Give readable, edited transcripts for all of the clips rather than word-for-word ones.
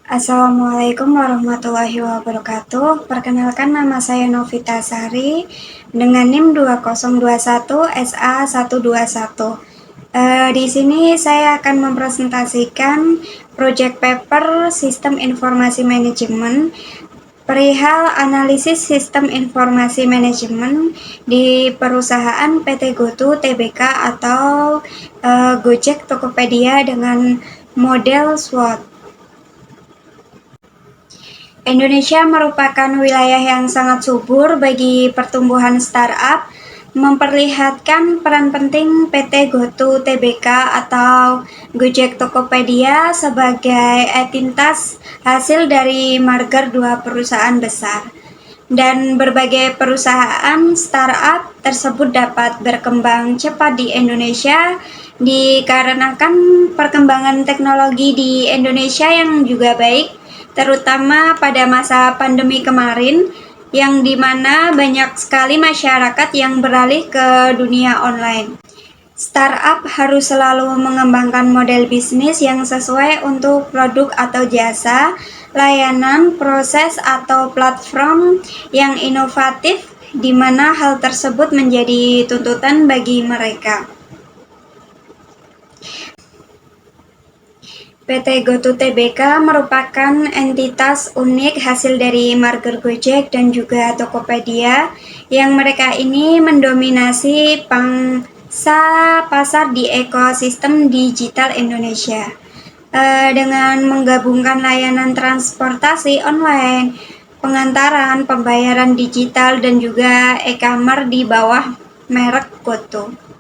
Assalamualaikum warahmatullahi wabarakatuh. Perkenalkan nama saya Novita Sari dengan NIM 2021 SA121. Di sini saya akan mempresentasikan project paper Sistem Informasi Manajemen perihal analisis sistem informasi manajemen di perusahaan PT GoTo Tbk atau Gojek Tokopedia dengan model SWOT. Indonesia merupakan wilayah yang sangat subur bagi pertumbuhan startup, memperlihatkan peran penting PT GoTo Tbk atau Gojek Tokopedia sebagai entitas hasil dari merger dua perusahaan besar. Dan berbagai perusahaan startup tersebut dapat berkembang cepat di Indonesia dikarenakan perkembangan teknologi di Indonesia yang juga baik, terutama pada masa pandemi kemarin, yang dimana banyak sekali masyarakat yang beralih ke dunia online. Startup harus selalu mengembangkan model bisnis yang sesuai untuk produk atau jasa, layanan, proses, atau platform yang inovatif, di mana hal tersebut menjadi tuntutan bagi mereka. PT GoTo Tbk merupakan entitas unik hasil dari merger Gojek dan juga Tokopedia, yang mereka ini mendominasi pangsa pasar di ekosistem digital Indonesia. Dengan menggabungkan layanan transportasi online, pengantaran, pembayaran digital, dan juga e-commerce di bawah merek GoTo.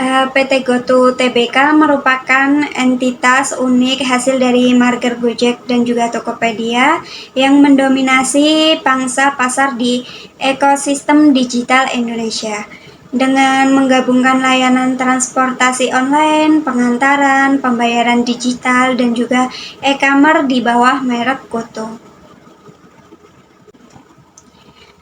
PT GoTo Tbk merupakan entitas unik hasil dari merger Gojek dan juga Tokopedia yang mendominasi pangsa pasar di ekosistem digital Indonesia. Dengan menggabungkan layanan transportasi online, pengantaran, pembayaran digital, dan juga e-commerce di bawah merek GoTo.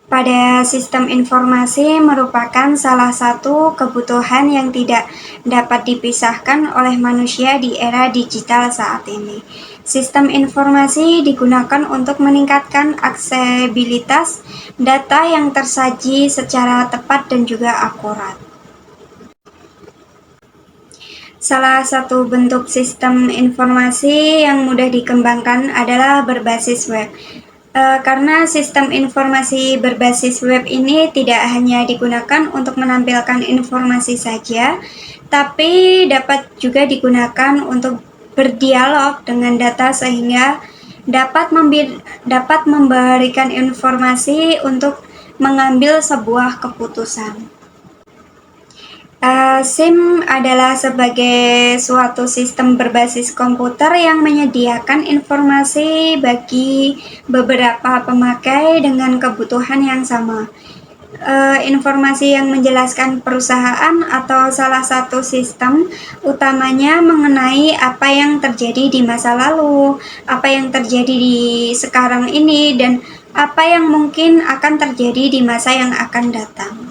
Pada sistem informasi merupakan salah satu kebutuhan yang tidak dapat dipisahkan oleh manusia di era digital saat ini. Sistem informasi digunakan untuk meningkatkan aksesibilitas data yang tersaji secara tepat dan juga akurat. Salah satu bentuk sistem informasi yang mudah dikembangkan adalah berbasis web. Karena sistem informasi berbasis web ini tidak hanya digunakan untuk menampilkan informasi saja, tapi dapat juga digunakan untuk berdialog dengan data sehingga dapat memberikan informasi untuk mengambil sebuah keputusan. SIM adalah sebagai suatu sistem berbasis komputer yang menyediakan informasi bagi beberapa pemakai dengan kebutuhan yang sama. Informasi yang menjelaskan perusahaan atau salah satu sistem utamanya mengenai apa yang terjadi di masa lalu, apa yang terjadi di sekarang ini, dan apa yang mungkin akan terjadi di masa yang akan datang.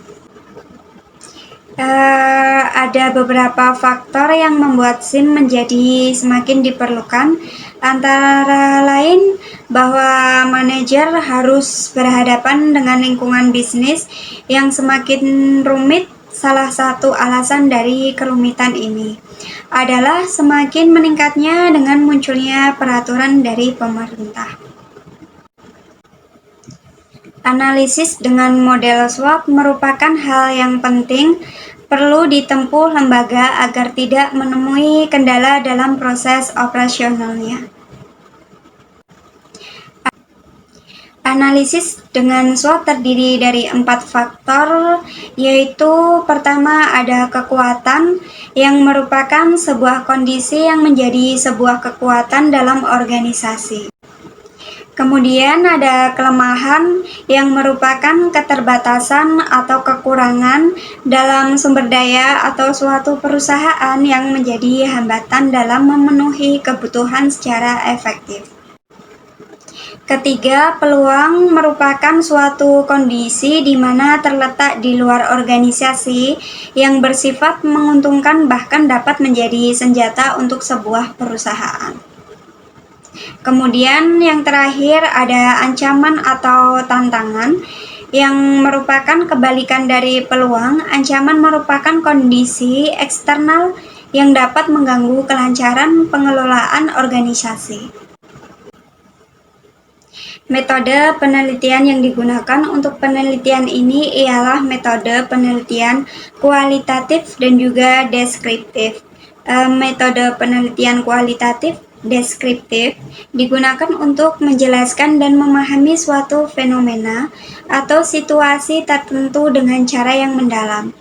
Ada beberapa faktor yang membuat SIM menjadi semakin diperlukan, antara lain bahwa manajer harus berhadapan dengan lingkungan bisnis yang semakin rumit. Salah satu alasan dari kerumitan ini adalah semakin meningkatnya dengan munculnya peraturan dari pemerintah. Analisis dengan model SWOT merupakan hal yang penting perlu ditempuh lembaga agar tidak menemui kendala dalam proses operasionalnya. Analisis dengan SWOT terdiri dari 4 faktor, yaitu pertama ada kekuatan, yang merupakan sebuah kondisi yang menjadi sebuah kekuatan dalam organisasi. Kemudian ada kelemahan yang merupakan keterbatasan atau kekurangan dalam sumber daya atau suatu perusahaan yang menjadi hambatan dalam memenuhi kebutuhan secara efektif. Ketiga, peluang merupakan suatu kondisi di mana terletak di luar organisasi yang bersifat menguntungkan bahkan dapat menjadi senjata untuk sebuah perusahaan. Kemudian yang terakhir ada ancaman atau tantangan yang merupakan kebalikan dari peluang. Ancaman merupakan kondisi eksternal yang dapat mengganggu kelancaran pengelolaan organisasi. Metode penelitian yang digunakan untuk penelitian ini ialah metode penelitian kualitatif dan juga deskriptif. Metode penelitian kualitatif deskriptif digunakan untuk menjelaskan dan memahami suatu fenomena atau situasi tertentu dengan cara yang mendalam,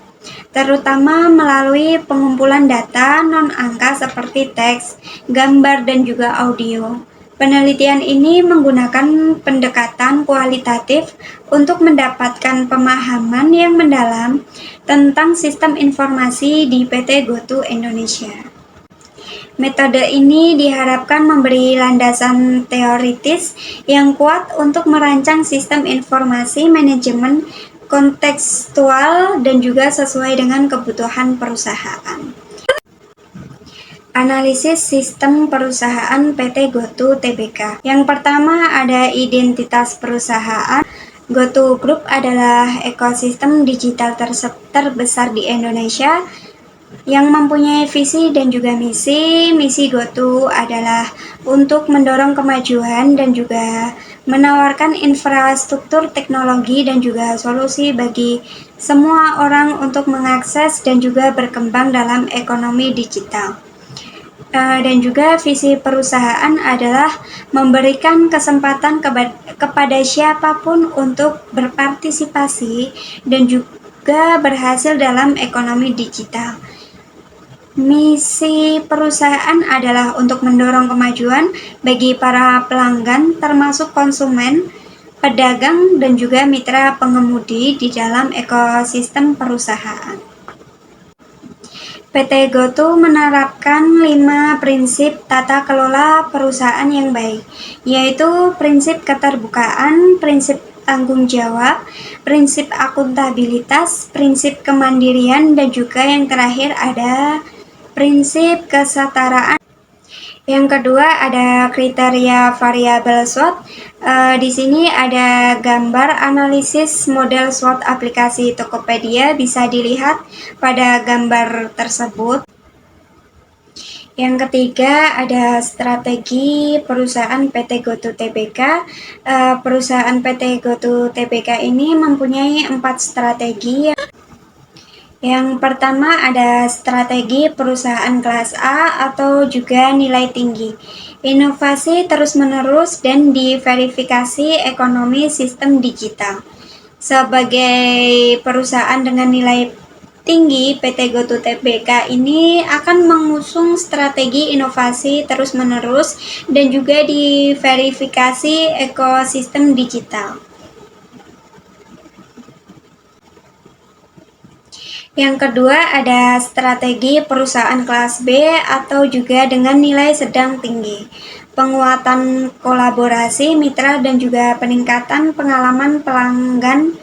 terutama melalui pengumpulan data non-angka seperti teks, gambar, dan juga audio. Penelitian ini menggunakan pendekatan kualitatif untuk mendapatkan pemahaman yang mendalam tentang sistem informasi di PT GoTo Indonesia. Metode ini diharapkan memberi landasan teoritis yang kuat untuk merancang sistem informasi manajemen kontekstual dan juga sesuai dengan kebutuhan perusahaan. Analisis sistem perusahaan PT GoTo Tbk. Yang pertama ada identitas perusahaan. GoTo Group adalah ekosistem digital terbesar di Indonesia yang mempunyai visi dan juga misi. Misi GoTo adalah untuk mendorong kemajuan dan juga menawarkan infrastruktur teknologi dan juga solusi bagi semua orang untuk mengakses dan juga berkembang dalam ekonomi digital. Dan juga visi perusahaan adalah memberikan kesempatan kepada siapapun untuk berpartisipasi dan juga berhasil dalam ekonomi digital. Misi perusahaan adalah untuk mendorong kemajuan bagi para pelanggan termasuk konsumen, pedagang, dan juga mitra pengemudi di dalam ekosistem perusahaan. PT GoTo menerapkan 5 prinsip tata kelola perusahaan yang baik, yaitu prinsip keterbukaan, prinsip tanggung jawab, prinsip akuntabilitas, prinsip kemandirian, dan juga yang terakhir ada prinsip kesetaraan. Yang kedua ada kriteria variabel SWOT. Di sini ada gambar analisis model SWOT aplikasi Tokopedia, bisa dilihat pada gambar tersebut. Yang ketiga ada strategi perusahaan PT GoTo Tbk. Perusahaan PT GoTo Tbk ini mempunyai 4 strategi. Yang pertama ada strategi perusahaan kelas A atau juga nilai tinggi, inovasi terus-menerus, dan diverifikasi ekonomi sistem digital. Sebagai perusahaan dengan nilai tinggi, PT GoTo Tbk ini akan mengusung strategi inovasi terus-menerus dan juga diverifikasi ekosistem digital. Yang kedua ada strategi perusahaan kelas B atau juga dengan nilai sedang tinggi, penguatan kolaborasi mitra dan juga peningkatan pengalaman pelanggan.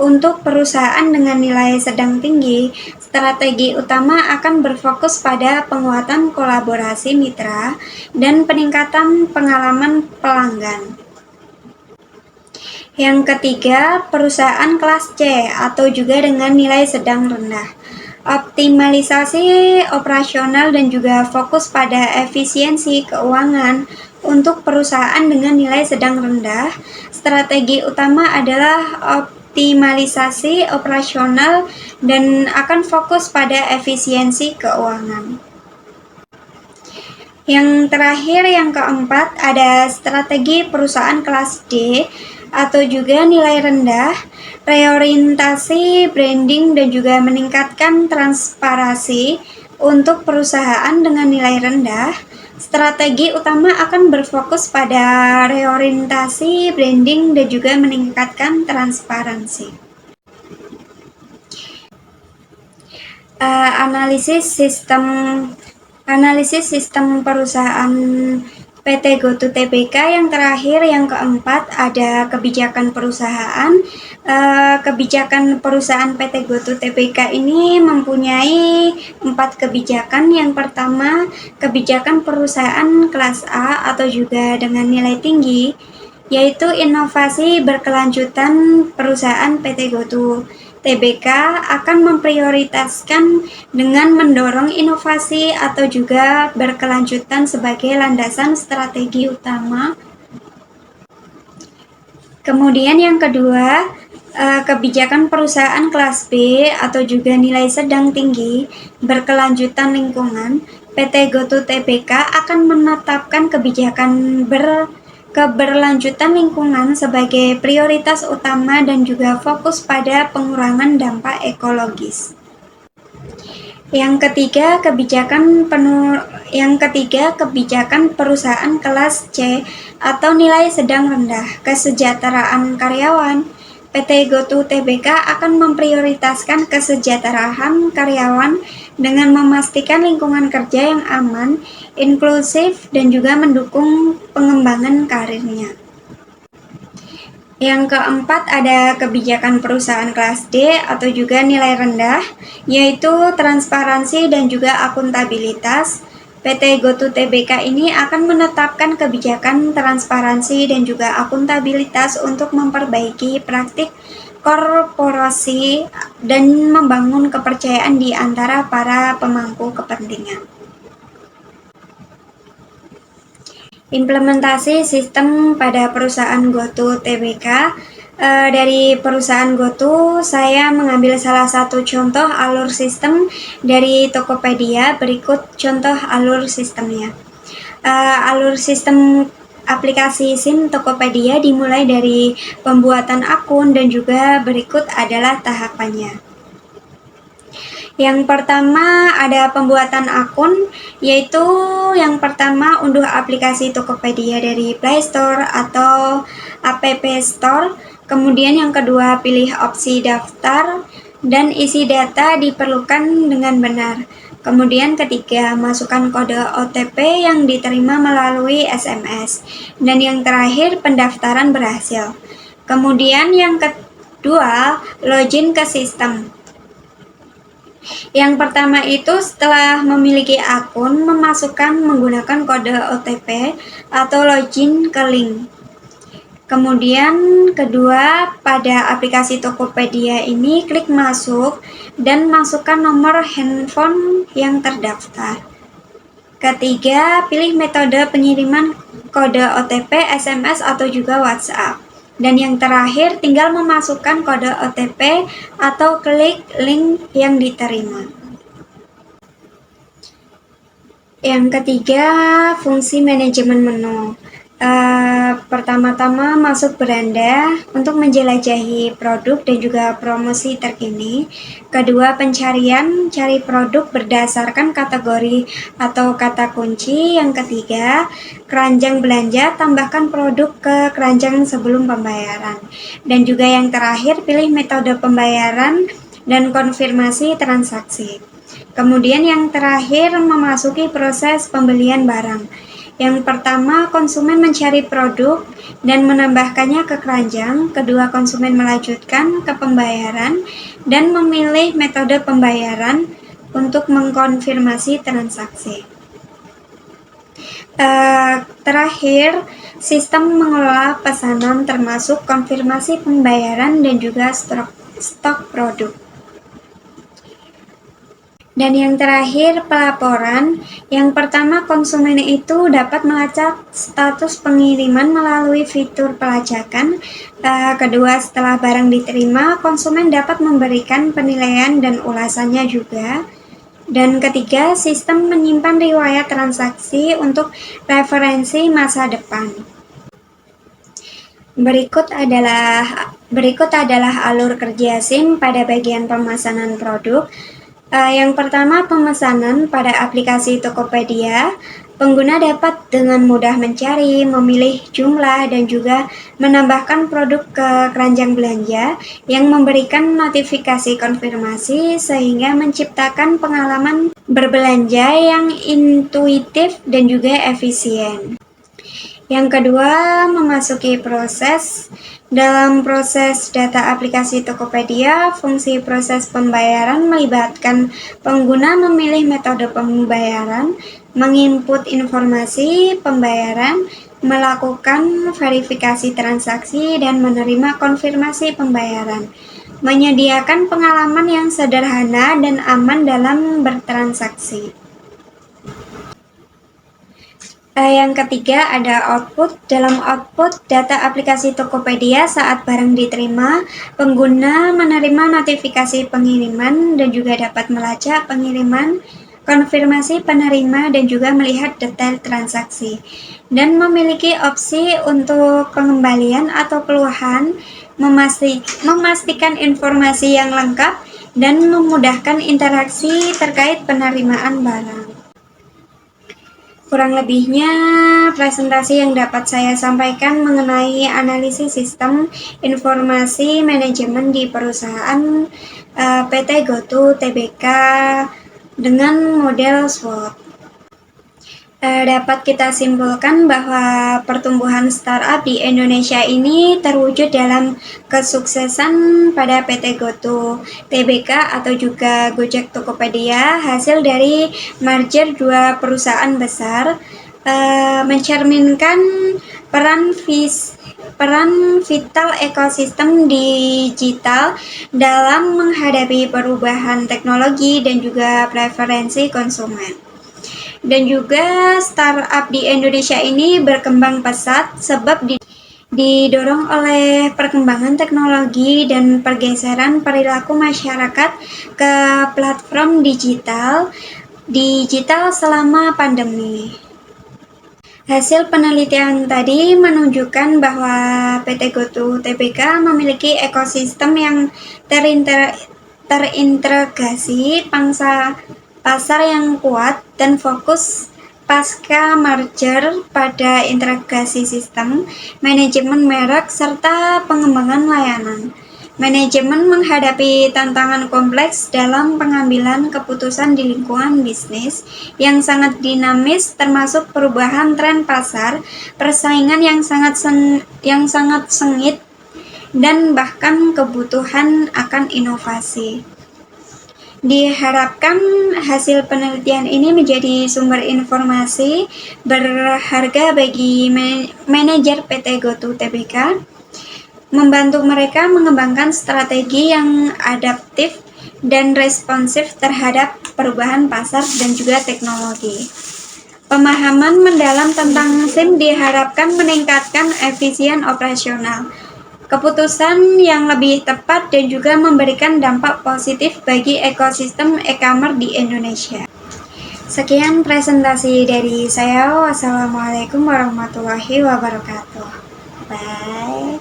Untuk perusahaan dengan nilai sedang tinggi, strategi utama akan berfokus pada penguatan kolaborasi mitra dan peningkatan pengalaman pelanggan. Yang ketiga, perusahaan kelas C atau juga dengan nilai sedang rendah. Optimalisasi operasional dan juga fokus pada efisiensi keuangan. Untuk perusahaan dengan nilai sedang rendah, strategi utama adalah optimalisasi operasional dan akan fokus pada efisiensi keuangan. Yang terakhir, yang keempat, ada strategi perusahaan kelas D atau juga nilai rendah, reorientasi branding dan juga meningkatkan transparansi. Untuk perusahaan dengan nilai rendah, strategi utama akan berfokus pada reorientasi branding dan juga meningkatkan transparansi. Analisis sistem perusahaan PT GoTo Tbk. Yang terakhir, yang keempat, ada kebijakan perusahaan. Kebijakan perusahaan PT GoTo Tbk ini mempunyai 4 kebijakan. Yang pertama, kebijakan perusahaan kelas A atau juga dengan nilai tinggi, yaitu inovasi berkelanjutan. Perusahaan PT GoTo Tbk akan memprioritaskan dengan mendorong inovasi atau juga berkelanjutan sebagai landasan strategi utama. Kemudian yang kedua, kebijakan perusahaan kelas B atau juga nilai sedang tinggi berkelanjutan lingkungan. PT GoTo Tbk akan menetapkan kebijakan keberlanjutan lingkungan sebagai prioritas utama dan juga fokus pada pengurangan dampak ekologis. Yang ketiga, kebijakan perusahaan kelas C atau nilai sedang rendah, kesejahteraan karyawan. PT GoTo Tbk akan memprioritaskan kesejahteraan karyawan dengan memastikan lingkungan kerja yang aman, inklusif, dan juga mendukung pengembangan karirnya. Yang keempat, ada kebijakan perusahaan kelas D atau juga nilai rendah, yaitu transparansi dan juga akuntabilitas. PT GoTo Tbk ini akan menetapkan kebijakan transparansi dan juga akuntabilitas untuk memperbaiki praktik korporasi dan membangun kepercayaan di antara para pemangku kepentingan. Implementasi sistem pada perusahaan GoTo Tbk. Dari perusahaan GoTo, saya mengambil salah satu contoh alur sistem dari Tokopedia. Berikut contoh alur sistemnya. Alur sistem aplikasi SIM Tokopedia dimulai dari pembuatan akun dan juga berikut adalah tahapannya. Yang pertama, ada pembuatan akun, yaitu yang pertama unduh aplikasi Tokopedia dari Play Store atau App Store. Kemudian yang kedua, pilih opsi daftar dan isi data diperlukan dengan benar. Kemudian ketiga, masukkan kode OTP yang diterima melalui SMS. Dan yang terakhir, pendaftaran berhasil. Kemudian yang kedua, login ke sistem. Yang pertama itu setelah memiliki akun, menggunakan kode OTP atau login ke link. Kemudian kedua, pada aplikasi Tokopedia ini klik masuk dan masukkan nomor handphone yang terdaftar. Ketiga, pilih metode pengiriman kode OTP, SMS atau juga WhatsApp. Dan yang terakhir, tinggal memasukkan kode OTP atau klik link yang diterima. Yang ketiga, fungsi manajemen menu. Pertama-tama masuk beranda untuk menjelajahi produk dan juga promosi terkini. Kedua, pencarian, cari produk berdasarkan kategori atau kata kunci. Yang ketiga, keranjang belanja, tambahkan produk ke keranjang sebelum pembayaran. Dan juga yang terakhir, pilih metode pembayaran dan konfirmasi transaksi. Kemudian yang terakhir, memasuki proses pembelian barang. Yang pertama, konsumen mencari produk dan menambahkannya ke keranjang. Kedua, konsumen melanjutkan ke pembayaran dan memilih metode pembayaran untuk mengkonfirmasi transaksi. Terakhir, sistem mengelola pesanan termasuk konfirmasi pembayaran dan juga stok produk. Dan yang terakhir, pelaporan. Yang pertama, konsumen itu dapat melacak status pengiriman melalui fitur pelacakan. Kedua, setelah barang diterima, konsumen dapat memberikan penilaian dan ulasannya juga. Dan ketiga, sistem menyimpan riwayat transaksi untuk referensi masa depan. Berikut adalah alur kerja SIM pada bagian pemesanan produk. Yang pertama, pemesanan pada aplikasi Tokopedia. Pengguna dapat dengan mudah mencari, memilih jumlah, dan juga menambahkan produk ke keranjang belanja yang memberikan notifikasi konfirmasi sehingga menciptakan pengalaman berbelanja yang intuitif dan juga efisien. Yang kedua, memasuki proses. Dalam proses data aplikasi Tokopedia, fungsi proses pembayaran melibatkan pengguna memilih metode pembayaran, menginput informasi pembayaran, melakukan verifikasi transaksi, dan menerima konfirmasi pembayaran. Menyediakan pengalaman yang sederhana dan aman dalam bertransaksi. Yang ketiga ada output. Dalam output data aplikasi Tokopedia saat barang diterima, pengguna menerima notifikasi pengiriman dan juga dapat melacak pengiriman, konfirmasi penerima dan juga melihat detail transaksi. Dan memiliki opsi untuk pengembalian atau keluhan, memastikan informasi yang lengkap dan memudahkan interaksi terkait penerimaan barang. Kurang lebihnya, presentasi yang dapat saya sampaikan mengenai analisis sistem informasi manajemen di perusahaan PT GoTo Tbk dengan model SWOT. Dapat kita simpulkan bahwa pertumbuhan startup di Indonesia ini terwujud dalam kesuksesan pada PT GoTo Tbk atau juga Gojek Tokopedia, hasil dari merger dua perusahaan besar, mencerminkan peran vital ekosistem digital dalam menghadapi perubahan teknologi dan juga preferensi konsumen. Dan juga startup di Indonesia ini berkembang pesat sebab didorong oleh perkembangan teknologi dan pergeseran perilaku masyarakat ke platform digital selama pandemi. Hasil penelitian tadi menunjukkan bahwa PT GoTo Tbk memiliki ekosistem yang terintegrasi, pangsa pasar yang kuat, dan fokus pasca merger pada integrasi sistem, manajemen merek, serta pengembangan layanan. Manajemen menghadapi tantangan kompleks dalam pengambilan keputusan di lingkungan bisnis yang sangat dinamis, termasuk perubahan tren pasar, persaingan yang sangat sengit, dan bahkan kebutuhan akan inovasi. Diharapkan hasil penelitian ini menjadi sumber informasi berharga bagi manajer PT GoTo Tbk, membantu mereka mengembangkan strategi yang adaptif dan responsif terhadap perubahan pasar dan juga teknologi. Pemahaman mendalam tentang SIM diharapkan meningkatkan efisien operasional, keputusan yang lebih tepat, dan juga memberikan dampak positif bagi ekosistem e-commerce di Indonesia. Sekian presentasi dari saya. Wassalamualaikum warahmatullahi wabarakatuh. Bye.